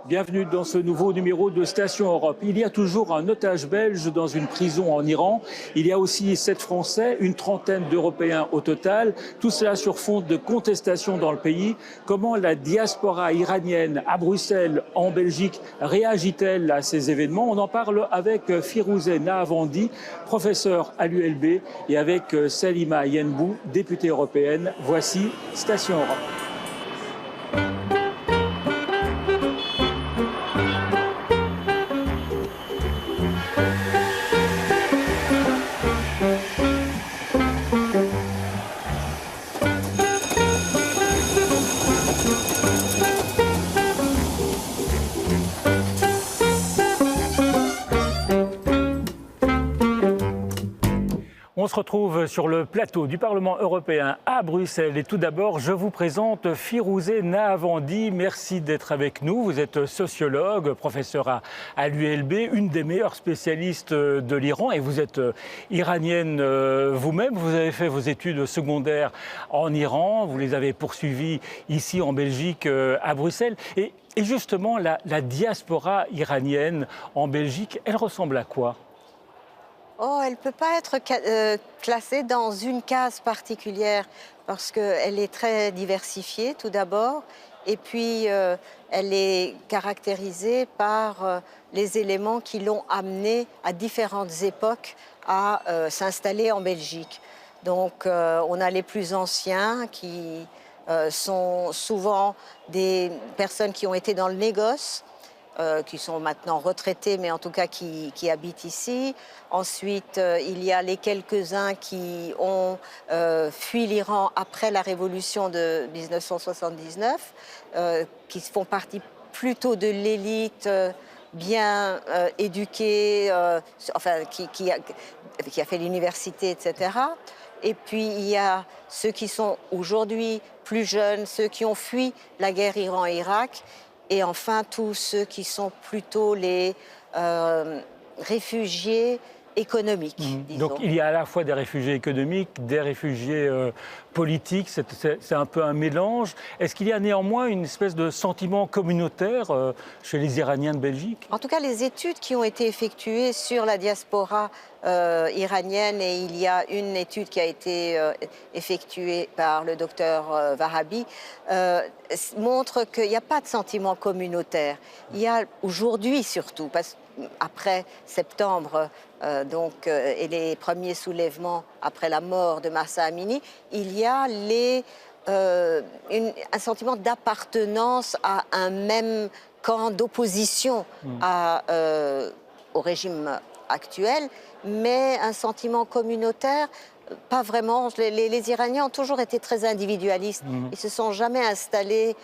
Bienvenue dans ce nouveau numéro de Station Europe. Il y a toujours un otage belge dans une prison en Iran. Il y a aussi 7 Français, une trentaine d'Européens au total. Tout cela sur fond de contestation dans le pays. Comment la diaspora iranienne à Bruxelles, en Belgique, réagit-elle à ces événements? On en parle avec Firouzeh Nahavandi, professeur à l'ULB, et avec Salima Yenbou, députée européenne. Voici Station Europe. On se retrouve sur le plateau du Parlement européen à Bruxelles. Et tout d'abord, je vous présente Firouzeh Nahavandi. Merci d'être avec nous. Vous êtes sociologue, professeur à l'ULB, une des meilleures spécialistes de l'Iran. Et vous êtes iranienne vous-même. Vous avez fait vos études secondaires en Iran. Vous les avez poursuivies ici en Belgique, à Bruxelles. Et justement, la diaspora iranienne en Belgique, elle ressemble à quoi ? Oh, elle ne peut pas être classée dans une case particulière parce qu'elle est très diversifiée tout d'abord et puis elle est caractérisée par les éléments qui l'ont amenée à différentes époques à s'installer en Belgique. Donc on a les plus anciens qui sont souvent des personnes qui ont été dans le négoce, qui sont maintenant retraités, mais en tout cas qui habitent ici. Ensuite, il y a les quelques-uns qui ont fui l'Iran après la révolution de 1979, qui font partie plutôt de l'élite bien éduquée, enfin, qui a fait l'université, etc. Et puis, il y a ceux qui sont aujourd'hui plus jeunes, ceux qui ont fui la guerre Iran-Irak, et enfin, tous ceux qui sont plutôt les réfugiés économiques. Disons. Donc il y a à la fois des réfugiés économiques, des réfugiés politiques, c'est un peu un mélange. Est-ce qu'il y a néanmoins une espèce de sentiment communautaire chez les Iraniens de Belgique? En tout cas, les études qui ont été effectuées sur la diaspora iranienne, et il y a une étude qui a été effectuée par le docteur Vahabi, montrent qu'il n'y a pas de sentiment communautaire. Il y a aujourd'hui surtout, parce après septembre et les premiers soulèvements après la mort de Mahsa Amini, il y a un sentiment d'appartenance à un même camp d'opposition au régime actuel, mais un sentiment communautaire, pas vraiment. Les Iraniens ont toujours été très individualistes. Ils ne se sont jamais installés,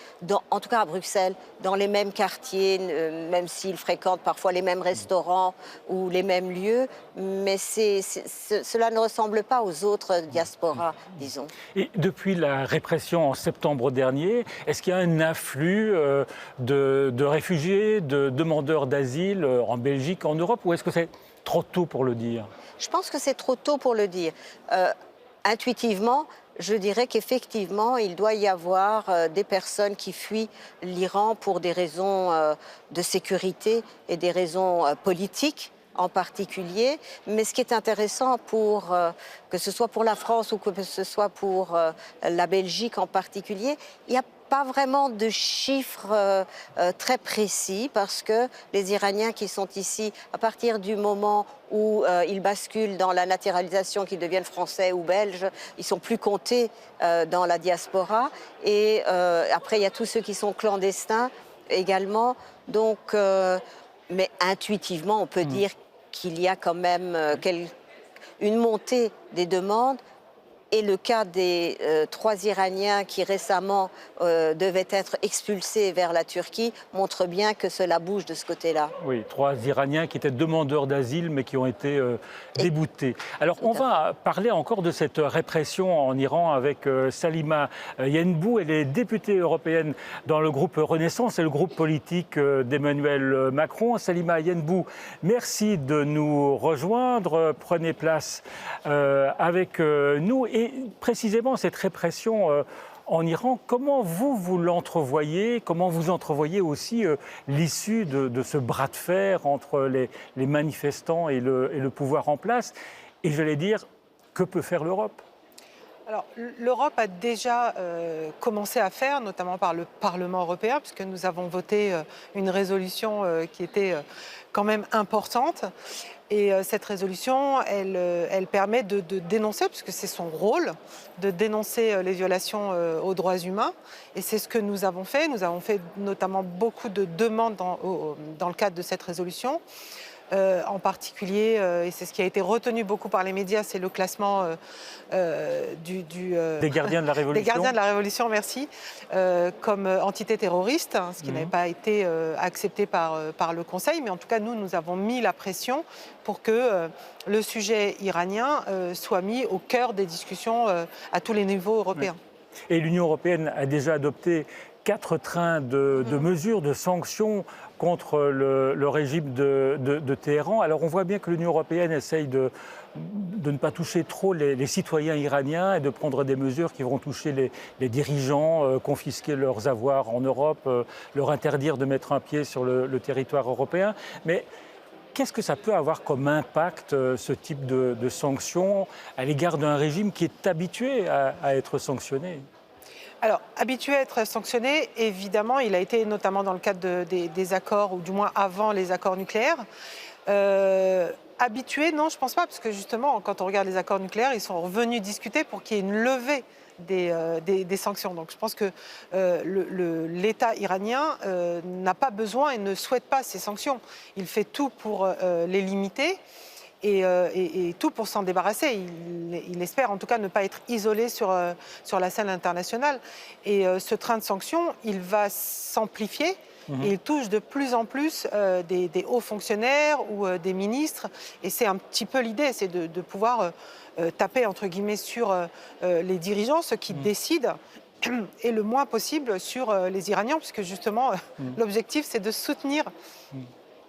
en tout cas à Bruxelles, dans les mêmes quartiers, même s'ils fréquentent parfois les mêmes restaurants ou les mêmes lieux. Mais cela ne ressemble pas aux autres diasporas, disons. Et depuis la répression en septembre dernier, est-ce qu'il y a un afflux de réfugiés, de demandeurs d'asile en Belgique, en Europe, ou est-ce que c'est trop tôt pour le dire? Je pense que c'est trop tôt pour le dire. Intuitivement, je dirais qu'effectivement, il doit y avoir des personnes qui fuient l'Iran pour des raisons de sécurité et des raisons politiques en particulier. Mais ce qui est intéressant, que ce soit pour la France ou que ce soit pour la Belgique en particulier, il n'y a pas vraiment de chiffres très précis, parce que les Iraniens qui sont ici, à partir du moment où ils basculent dans la naturalisation, qu'ils deviennent français ou belges, ils sont plus comptés dans la diaspora. Et après, il y a tous ceux qui sont clandestins également. Donc, mais intuitivement, on peut dire qu'il y a quand même une montée des demandes. Et le cas des 3 Iraniens qui récemment devaient être expulsés vers la Turquie montre bien que cela bouge de ce côté-là. Oui, 3 Iraniens qui étaient demandeurs d'asile mais qui ont été déboutés. Alors on va parler encore de cette répression en Iran avec Salima Yenbou. Elle est députée européenne dans le groupe Renaissance et le groupe politique d'Emmanuel Macron. Salima Yenbou, merci de nous rejoindre. Prenez place avec nous. Et précisément, cette répression en Iran. Comment vous l'entrevoyez? Comment vous entrevoyez aussi l'issue de ce bras de fer entre les manifestants et le pouvoir en place? Et j'allais dire, que peut faire l'Europe? Alors, l'Europe a déjà commencé à faire, notamment par le Parlement européen, puisque nous avons voté une résolution qui était quand même importante. Et cette résolution, elle permet de dénoncer, puisque c'est son rôle, de dénoncer les violations aux droits humains. Et c'est ce que nous avons fait. Nous avons fait notamment beaucoup de demandes dans le cadre de cette résolution. En particulier, et c'est ce qui a été retenu beaucoup par les médias, c'est le classement des gardiens de la Révolution. Des gardiens de la Révolution, merci, comme entité terroriste, ce qui n'avait pas été accepté par le Conseil. Mais en tout cas, nous avons mis la pression pour que le sujet iranien soit mis au cœur des discussions à tous les niveaux européens. Et l'Union européenne a déjà adopté 4 trains de mesures, de sanctions contre le régime de Téhéran. Alors on voit bien que l'Union européenne essaye de ne pas toucher trop les citoyens iraniens et de prendre des mesures qui vont toucher les dirigeants, confisquer leurs avoirs en Europe, leur interdire de mettre un pied sur le territoire européen. Mais qu'est-ce que ça peut avoir comme impact, ce type de sanctions, à l'égard d'un régime qui est habitué à être sanctionné ? Alors, habitué à être sanctionné, évidemment, il a été notamment dans le cadre des accords, ou du moins avant les accords nucléaires. Habitué, non, je ne pense pas, parce que justement, quand on regarde les accords nucléaires, ils sont revenus discuter pour qu'il y ait une levée des sanctions. Donc je pense que l'État iranien n'a pas besoin et ne souhaite pas ces sanctions. Il fait tout pour les limiter. Et tout pour s'en débarrasser. Il espère en tout cas ne pas être isolé sur la scène internationale. Et ce train de sanctions, il va s'amplifier. Et il touche de plus en plus des hauts fonctionnaires ou des ministres. Et c'est un petit peu l'idée, c'est de pouvoir taper entre guillemets sur les dirigeants, ceux qui décident, et le moins possible sur les Iraniens, puisque justement l'objectif c'est de soutenir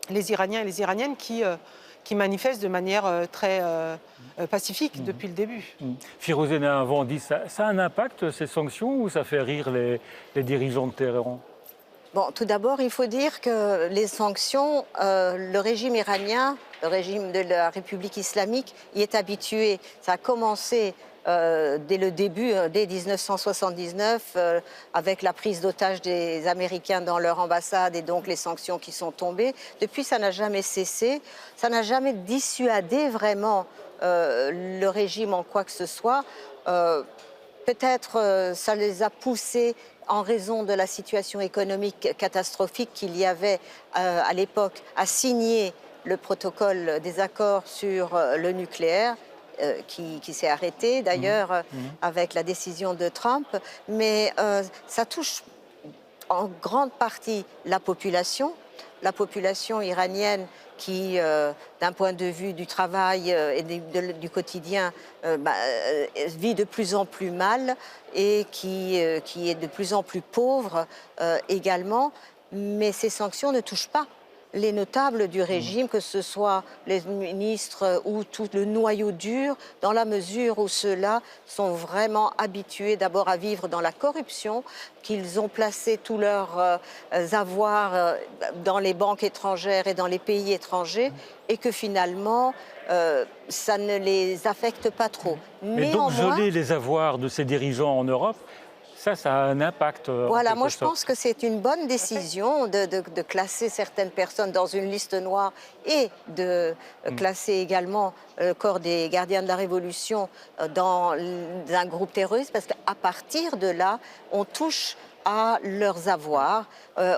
les Iraniens et les Iraniennes qui manifestent de manière très pacifique depuis le début. Firouzeh Nahavandi, ça a un impact, ces sanctions, ou ça fait rire les dirigeants de Téhéran? Bon, tout d'abord, il faut dire que les sanctions, le régime iranien, le régime de la République islamique, y est habitué. Ça a commencé dès le début, dès 1979, avec la prise d'otages des Américains dans leur ambassade et donc les sanctions qui sont tombées. Depuis, ça n'a jamais cessé. Ça n'a jamais dissuadé vraiment le régime en quoi que ce soit. Peut-être ça les a poussés en raison de la situation économique catastrophique qu'il y avait à l'époque à signer le protocole des accords sur le nucléaire. Qui s'est arrêté d'ailleurs avec la décision de Trump, mais ça touche en grande partie la population iranienne qui, d'un point de vue du travail et du quotidien, vit de plus en plus mal et qui est de plus en plus pauvre également, mais ces sanctions ne touchent pas les notables du régime, que ce soit les ministres ou tout le noyau dur, dans la mesure où ceux-là sont vraiment habitués d'abord à vivre dans la corruption, qu'ils ont placé tous leurs avoirs dans les banques étrangères et dans les pays étrangers, et que finalement, ça ne les affecte pas trop. Mais donc geler les avoirs de ces dirigeants en Europe, ça a un impact. Voilà, moi je pense que c'est une bonne décision de classer certaines personnes dans une liste noire et de classer également le corps des gardiens de la Révolution dans un groupe terroriste, parce qu'à partir de là, on touche à leurs avoirs,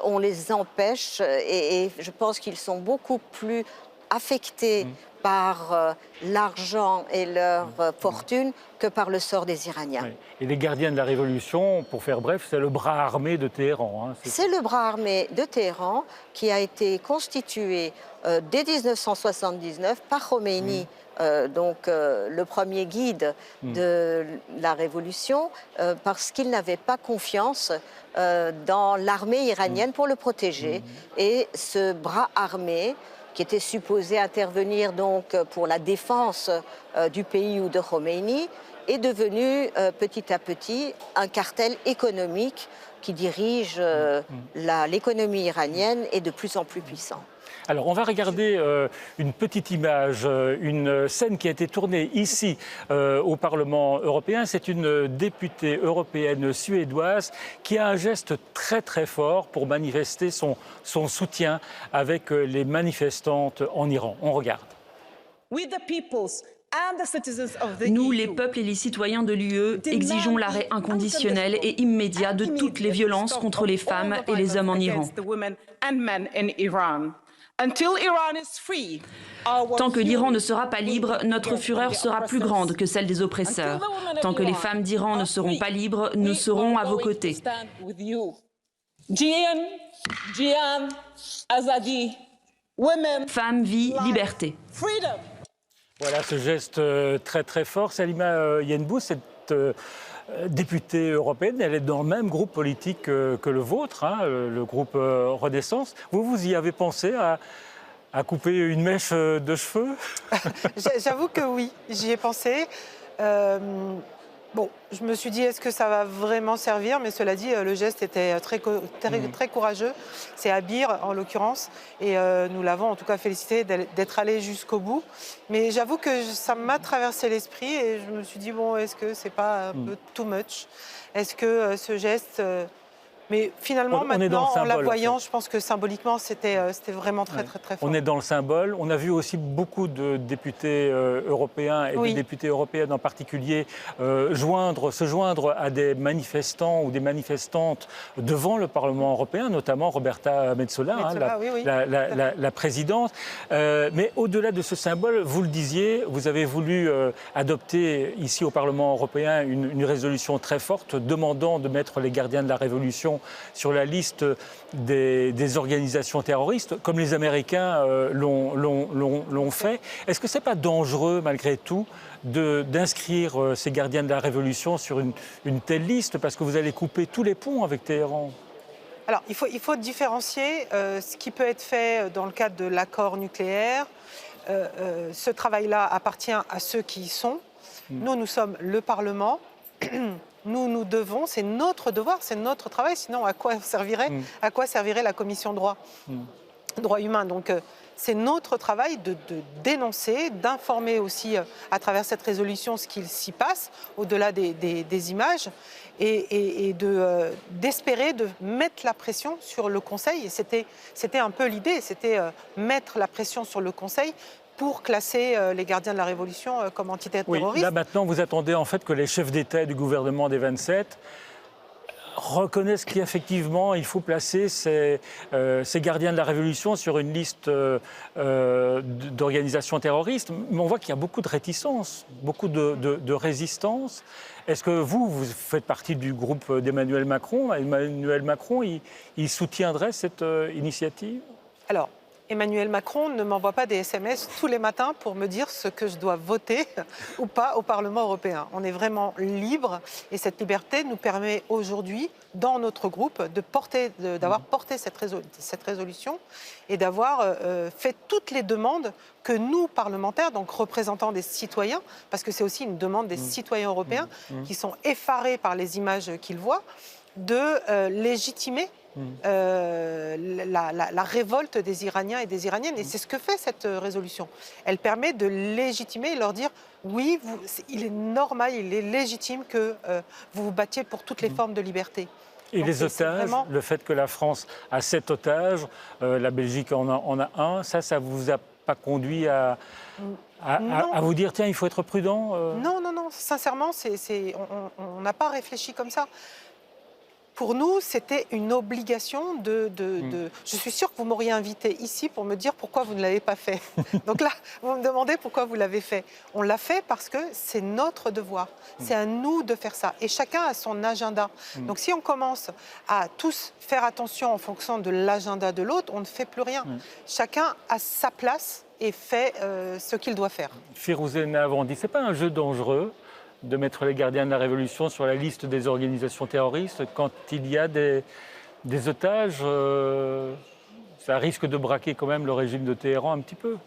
on les empêche, et je pense qu'ils sont beaucoup plus affectés par l'argent et leur fortune que par le sort des Iraniens. Oui. Et les gardiens de la Révolution, pour faire bref, c'est le bras armé de Téhéran. Hein. C'est le bras armé de Téhéran qui a été constitué dès 1979 par Khomeini, donc le premier guide de la Révolution, parce qu'il n'avait pas confiance dans l'armée iranienne pour le protéger. Et ce bras armé, qui était supposé intervenir donc pour la défense du pays ou de Khomeini, est devenu petit à petit un cartel économique qui dirige l'économie iranienne est de plus en plus puissant. Alors, on va regarder une petite image, une scène qui a été tournée ici au Parlement européen. C'est une députée européenne suédoise qui a un geste très très fort pour manifester son soutien avec les manifestantes en Iran. On regarde. Nous, les peuples et les citoyens de l'UE, exigeons l'arrêt inconditionnel et immédiat de toutes les violences contre les femmes et les hommes en Iran. Tant que l'Iran ne sera pas libre, notre fureur sera plus grande que celle des oppresseurs. Tant que les femmes d'Iran ne seront pas libres, nous serons à vos côtés. Femmes, vie, liberté. Voilà ce geste très très fort. Salima Yenbou, cette députée européenne, elle est dans le même groupe politique que le vôtre, hein, le groupe Renaissance. Vous y avez pensé à couper une mèche de cheveux? J'avoue que oui, j'y ai pensé. Bon, je me suis dit, est-ce que ça va vraiment servir? Mais cela dit, le geste était très courageux. C'est Abir, en l'occurrence. Et nous l'avons en tout cas félicité d'être allé jusqu'au bout. Mais j'avoue que ça m'a traversé l'esprit et je me suis dit, bon, est-ce que c'est pas un peu too much? Est-ce que ce geste... Mais finalement, maintenant, en la voyant, en fait, je pense que symboliquement, c'était vraiment très fort. On est dans le symbole. On a vu aussi beaucoup de députés européens et des députées européennes en particulier se joindre à des manifestants ou des manifestantes devant le Parlement européen, notamment Roberta Metsola, la présidente. Mais au-delà de ce symbole, vous le disiez, vous avez voulu adopter ici au Parlement européen une résolution très forte demandant de mettre les gardiens de la Révolution sur la liste des organisations terroristes, comme les Américains l'ont fait. Est-ce que ce n'est pas dangereux, malgré tout, d'inscrire ces gardiens de la Révolution sur une telle liste, parce que vous allez couper tous les ponts avec Téhéran? Alors, il faut différencier ce qui peut être fait dans le cadre de l'accord nucléaire. Ce travail-là appartient à ceux qui y sont. Nous sommes le Parlement. Nous devons, c'est notre devoir, c'est notre travail, sinon à quoi servirait la commission droits humains? Donc c'est notre travail de dénoncer, d'informer aussi à travers cette résolution ce qu'il s'y passe, au-delà des images, et d'espérer de mettre la pression sur le Conseil. Et c'était un peu l'idée, c'était mettre la pression sur le Conseil pour classer les gardiens de la Révolution comme entités terroristes. Oui, là maintenant, vous attendez en fait que les chefs d'État et du gouvernement des 27 reconnaissent qu'effectivement, il faut placer ces gardiens de la Révolution sur une liste d'organisations terroristes. Mais on voit qu'il y a beaucoup de réticence, beaucoup de résistance. Est-ce que vous faites partie du groupe d'Emmanuel Macron? Emmanuel Macron, il soutiendrait cette initiative? Alors, Emmanuel Macron ne m'envoie pas des SMS tous les matins pour me dire ce que je dois voter ou pas au Parlement européen. On est vraiment libre et cette liberté nous permet aujourd'hui, dans notre groupe, d'avoir porté cette résolution et d'avoir fait toutes les demandes que nous, parlementaires, donc représentants des citoyens, parce que c'est aussi une demande des citoyens européens qui sont effarés par les images qu'ils voient, de légitimer la révolte des Iraniens et des Iraniennes. Et c'est ce que fait cette résolution. Elle permet de légitimer et leur dire oui, il est normal, il est légitime que vous vous battiez pour toutes les formes de liberté. Et donc, les otages, le fait que la France a 7 otages, la Belgique en a un, ça vous a pas conduit à vous dire tiens, il faut être prudent Non, sincèrement, on n'a pas réfléchi comme ça. Pour nous, c'était une obligation Je suis sûre que vous m'auriez invité ici pour me dire pourquoi vous ne l'avez pas fait. Donc là, vous me demandez pourquoi vous l'avez fait. On l'a fait parce que c'est notre devoir. C'est à nous de faire ça. Et chacun a son agenda. Donc si on commence à tous faire attention en fonction de l'agenda de l'autre, on ne fait plus rien. Chacun a sa place et fait ce qu'il doit faire. Firouzeh Nahavandi, ce n'est pas un jeu dangereux de mettre les gardiens de la Révolution sur la liste des organisations terroristes quand il y a des otages? Ça risque de braquer quand même le régime de Téhéran un petit peu.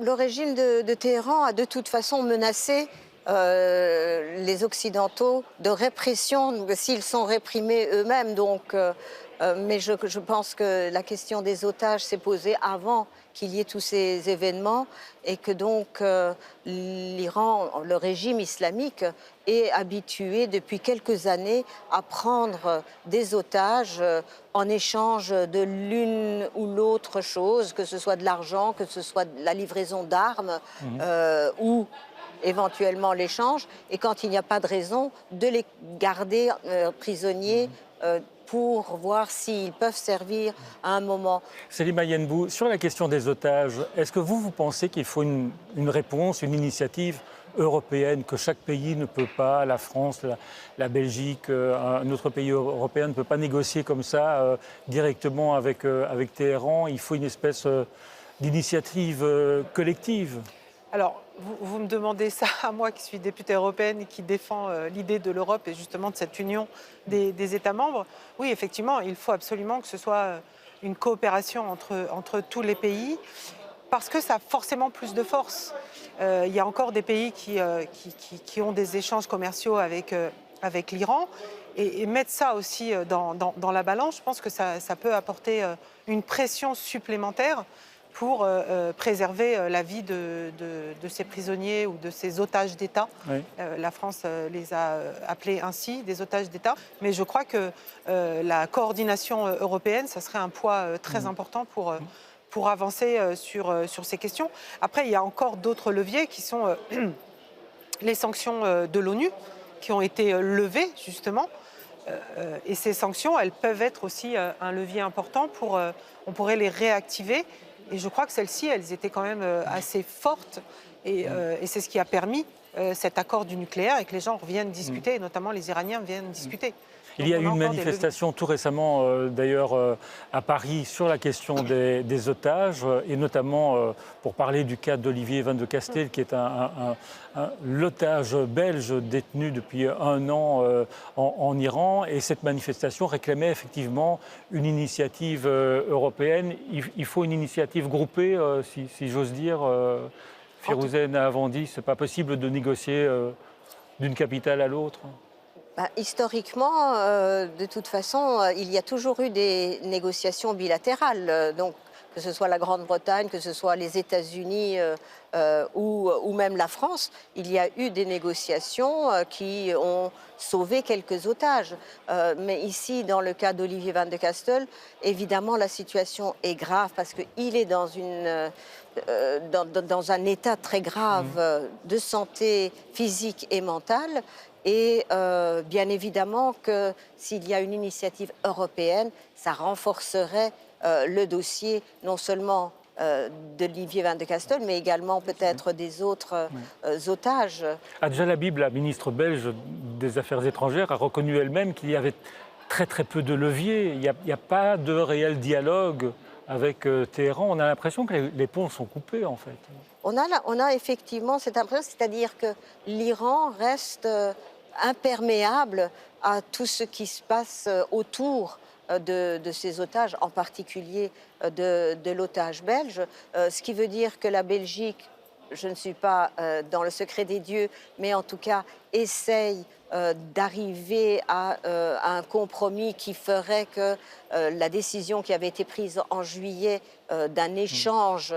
Le régime de Téhéran a de toute façon menacé les Occidentaux de répression, s'ils sont réprimés eux-mêmes. Donc, mais je pense que la question des otages s'est posée avant qu'il y ait tous ces événements et que donc l'Iran, le régime islamique, est habitué depuis quelques années à prendre des otages en échange de l'une ou l'autre chose, que ce soit de l'argent, que ce soit de la livraison d'armes ou éventuellement l'échange, et quand il n'y a pas de raison, de les garder prisonniers pour voir s'ils peuvent servir à un moment. Selima Yenbou, sur la question des otages, est-ce que vous pensez qu'il faut une réponse, une initiative européenne, que chaque pays ne peut pas, la France, la Belgique, un autre pays européen ne peut pas négocier comme ça directement avec Téhéran? Il faut une espèce d'initiative collective. Alors, vous me demandez ça à moi qui suis députée européenne et qui défend l'idée de l'Europe et justement de cette union des États membres. Oui, effectivement, il faut absolument que ce soit une coopération entre tous les pays parce que ça a forcément plus de force. Il y a encore des pays qui ont des échanges commerciaux avec l'Iran et mettre ça aussi dans la balance, je pense que ça peut apporter une pression supplémentaire pour préserver la vie de ces prisonniers ou de ces otages d'État. Oui. La France les a appelés ainsi, des otages d'État. Mais je crois que la coordination européenne, ça serait un poids très important pour avancer sur ces questions. Après, il y a encore d'autres leviers qui sont les sanctions de l'ONU, qui ont été levées, justement. Et ces sanctions, elles peuvent être aussi un levier important on pourrait les réactiver. Et je crois que celles-ci, elles étaient quand même assez fortes. Et c'est ce qui a permis cet accord du nucléaire et que les gens reviennent discuter, et notamment les Iraniens viennent discuter. Il y a eu une manifestation tout récemment, d'ailleurs, à Paris, sur la question des otages, et notamment pour parler du cas d'Olivier Van de Castel, qui est l'otage belge détenu depuis 1 an en Iran. Et cette manifestation réclamait effectivement une initiative européenne. Il faut une initiative groupée, si j'ose dire. Firouzeh Nahavandi, ce n'est pas possible de négocier d'une capitale à l'autre. Historiquement, de toute façon, il y a toujours eu des négociations bilatérales. Donc, que ce soit la Grande-Bretagne, que ce soit les États-Unis ou même la France, il y a eu des négociations qui ont sauvé quelques otages. Mais ici, dans le cas d'Olivier Van de Castel, évidemment, la situation est grave parce qu'il est dans un état très grave de santé physique et mentale. Et bien évidemment que s'il y a une initiative européenne, ça renforcerait le dossier non seulement d'Olivier Van de Castel, mais également peut-être des autres otages. Adja Labib, la ministre belge des Affaires étrangères, a reconnu elle-même qu'il y avait très peu de leviers. Il n'y a pas de réel dialogue avec Téhéran. On a l'impression que les ponts sont coupés, en fait. On a effectivement cette impression, c'est-à-dire que l'Iran reste imperméable à tout ce qui se passe autour de ces otages, en particulier de l'otage belge, ce qui veut dire que la Belgique, je ne suis pas dans le secret des dieux, mais en tout cas essaye d'arriver à un compromis qui ferait que la décision qui avait été prise en juillet d'un échange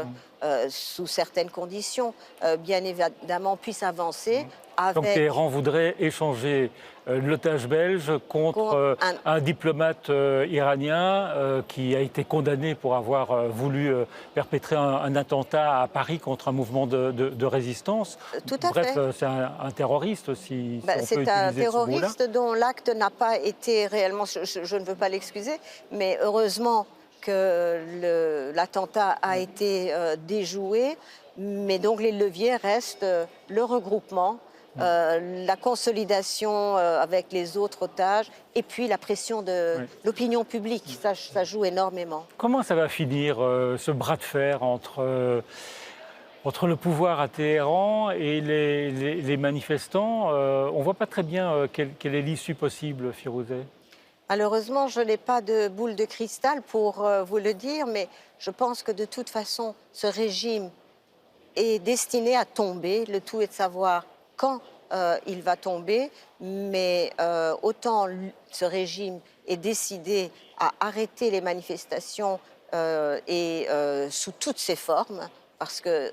sous certaines conditions, bien évidemment, puisse avancer. Donc Téhéran voudrait échanger l'otage belge contre un diplomate iranien qui a été condamné pour avoir voulu perpétrer un attentat à Paris contre un mouvement de résistance. Tout à fait. Bref, c'est un terroriste, si on peut utiliser ce mot-là. C'est un terroriste dont l'acte n'a pas été réellement, je ne veux pas l'excuser, mais heureusement que l'attentat a été déjoué. Mais donc les leviers restent le regroupement, la consolidation avec les autres otages et puis la pression de l'opinion publique. Ça joue énormément. Comment ça va finir ce bras de fer entre le pouvoir à Téhéran et les manifestants? On ne voit pas très bien quelle est l'issue possible, Firouzeh. Malheureusement, je n'ai pas de boule de cristal pour vous le dire, mais je pense que de toute façon, ce régime est destiné à tomber. Le tout est de savoir quand il va tomber. Mais autant ce régime est décidé à arrêter les manifestations sous toutes ses formes, parce que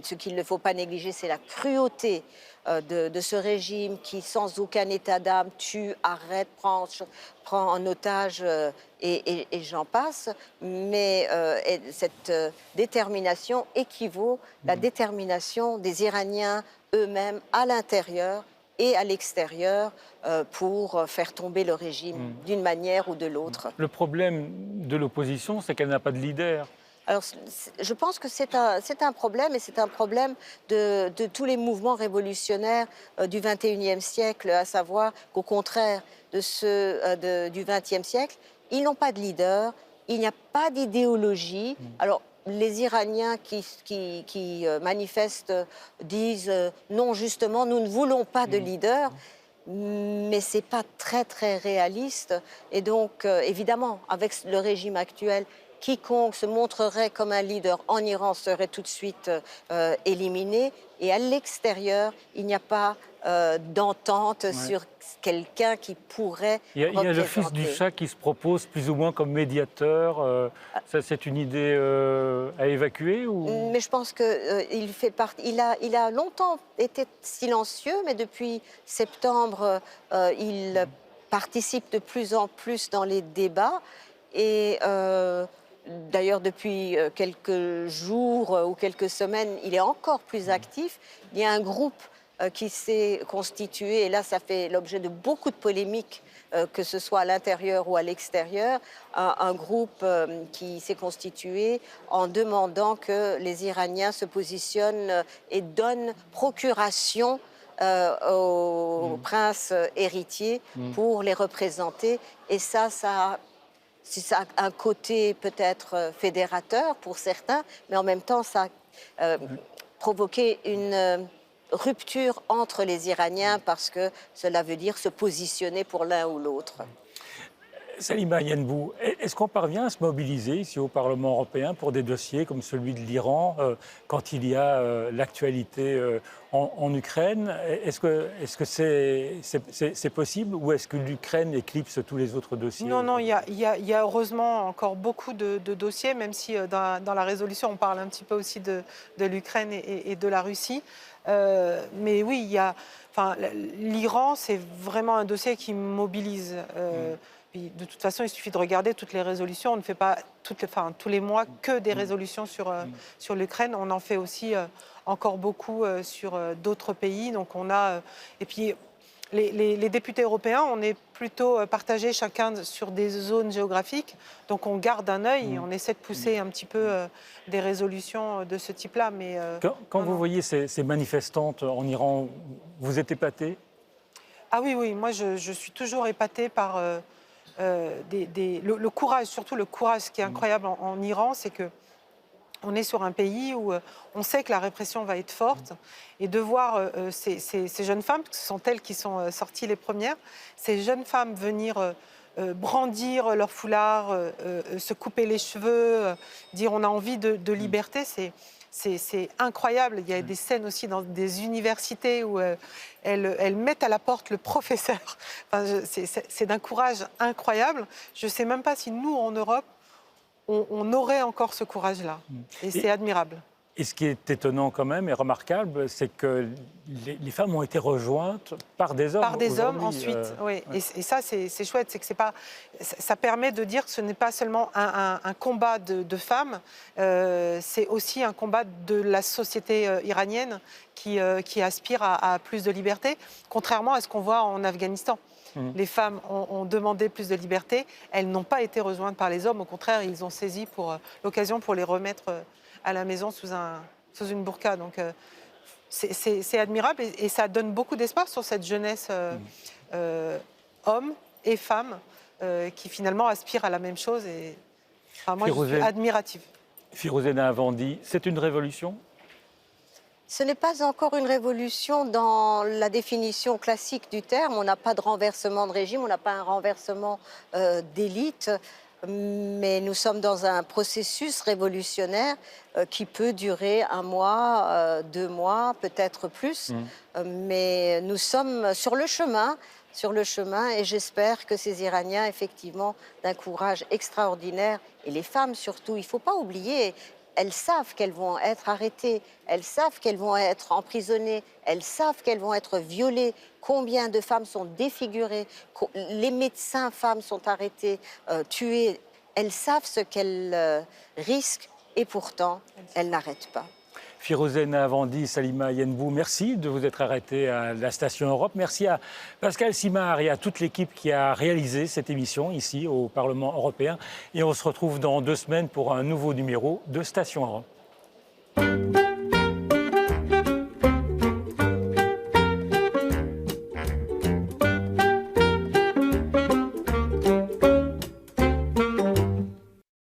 ce qu'il ne faut pas négliger, c'est la cruauté de ce régime qui, sans aucun état d'âme, tue, arrête, prend en otage et j'en passe. Mais cette détermination équivaut à la détermination des Iraniens eux-mêmes à l'intérieur et à l'extérieur pour faire tomber le régime d'une manière ou de l'autre. Le problème de l'opposition, c'est qu'elle n'a pas de leader. Alors, je pense que c'est un problème, et c'est un problème de tous les mouvements révolutionnaires du XXIe siècle, à savoir qu'au contraire de ceux du XXe siècle, ils n'ont pas de leader, il n'y a pas d'idéologie. Alors, les Iraniens qui manifestent disent non, justement, nous ne voulons pas de leader. Mais ce n'est pas très réaliste. Et donc, évidemment, avec le régime actuel, quiconque se montrerait comme un leader en Iran serait tout de suite éliminé. Et à l'extérieur, il n'y a pas d'entente sur quelqu'un qui pourrait Il y a le fils du Shah qui se propose plus ou moins comme médiateur. Ça, c'est une idée à évacuer ou... Mais je pense qu'il fait partie. Il a longtemps été silencieux, mais depuis septembre, il participe de plus en plus dans les débats. Et d'ailleurs, depuis quelques jours ou quelques semaines, il est encore plus actif. Il y a un groupe qui s'est constitué, et là, ça fait l'objet de beaucoup de polémiques, que ce soit à l'intérieur ou à l'extérieur, un groupe qui s'est constitué en demandant que les Iraniens se positionnent et donnent procuration aux princes héritiers pour les représenter. Et ça a un côté peut-être fédérateur pour certains, mais en même temps, ça a provoqué une rupture entre les Iraniens parce que cela veut dire se positionner pour l'un ou l'autre. Salima Yenbou, est-ce qu'on parvient à se mobiliser ici au Parlement européen pour des dossiers comme celui de l'Iran quand il y a l'actualité en Ukraine? Est-ce que c'est possible ou est-ce que l'Ukraine éclipse tous les autres dossiers? Non, il y a heureusement encore beaucoup de dossiers, même si dans la résolution on parle un petit peu aussi de l'Ukraine et de la Russie. Mais oui, l'Iran, c'est vraiment un dossier qui mobilise. De toute façon, il suffit de regarder toutes les résolutions. On ne fait pas tous les mois que des résolutions sur l'Ukraine. On en fait aussi encore beaucoup sur d'autres pays. Donc et puis, les députés européens, on est plutôt partagés chacun sur des zones géographiques. Donc on garde un œil et on essaie de pousser un petit peu des résolutions de ce type-là. Mais quand vous voyez ces manifestantes en Iran, vous êtes épatée? Ah oui, moi je suis toujours épatée par le courage, surtout le courage. Ce qui est incroyable en Iran, c'est que on est sur un pays où on sait que la répression va être forte, et de voir ces jeunes femmes, parce que ce sont elles qui sont sorties les premières, ces jeunes femmes venir brandir leur foulard, se couper les cheveux, dire on a envie de liberté, c'est incroyable. Il y a des scènes aussi dans des universités où elles mettent à la porte le professeur. Enfin, c'est d'un courage incroyable. Je ne sais même pas si nous, en Europe, on aurait encore ce courage-là. Et c'est admirable. Et ce qui est étonnant quand même et remarquable, c'est que les femmes ont été rejointes par des hommes. Par des hommes ensuite, oui. Et ça, c'est chouette. C'est que ça permet de dire que ce n'est pas seulement un combat de femmes, c'est aussi un combat de la société iranienne qui aspire à plus de liberté, contrairement à ce qu'on voit en Afghanistan. Les femmes ont demandé plus de liberté. Elles n'ont pas été rejointes par les hommes. Au contraire, ils ont saisi l'occasion pour les remettre à la maison sous une burqa. Donc, c'est admirable et ça donne beaucoup d'espoir sur cette jeunesse hommes et femmes qui finalement aspirent à la même chose. Et moi, je suis admirative. Firouzeh Nahavandi, c'est une révolution? Ce n'est pas encore une révolution dans la définition classique du terme. On n'a pas de renversement de régime, on n'a pas un renversement d'élite. mais nous sommes dans un processus révolutionnaire qui peut durer 1 mois, 2 mois, peut-être plus. Mais nous sommes sur le chemin, et j'espère que ces Iraniens, effectivement, d'un courage extraordinaire, et les femmes surtout, il ne faut pas oublier, elles savent qu'elles vont être arrêtées, elles savent qu'elles vont être emprisonnées, elles savent qu'elles vont être violées. Combien de femmes sont défigurées, les médecins femmes sont arrêtés, tués. Elles savent ce qu'elles risquent et pourtant, elles n'arrêtent pas. Firouzeh Nahavandi, Salima Yenbou, merci de vous être arrêtés à la Station Europe. Merci à Pascal Simard et à toute l'équipe qui a réalisé cette émission ici au Parlement européen. Et on se retrouve dans 2 semaines pour un nouveau numéro de Station Europe.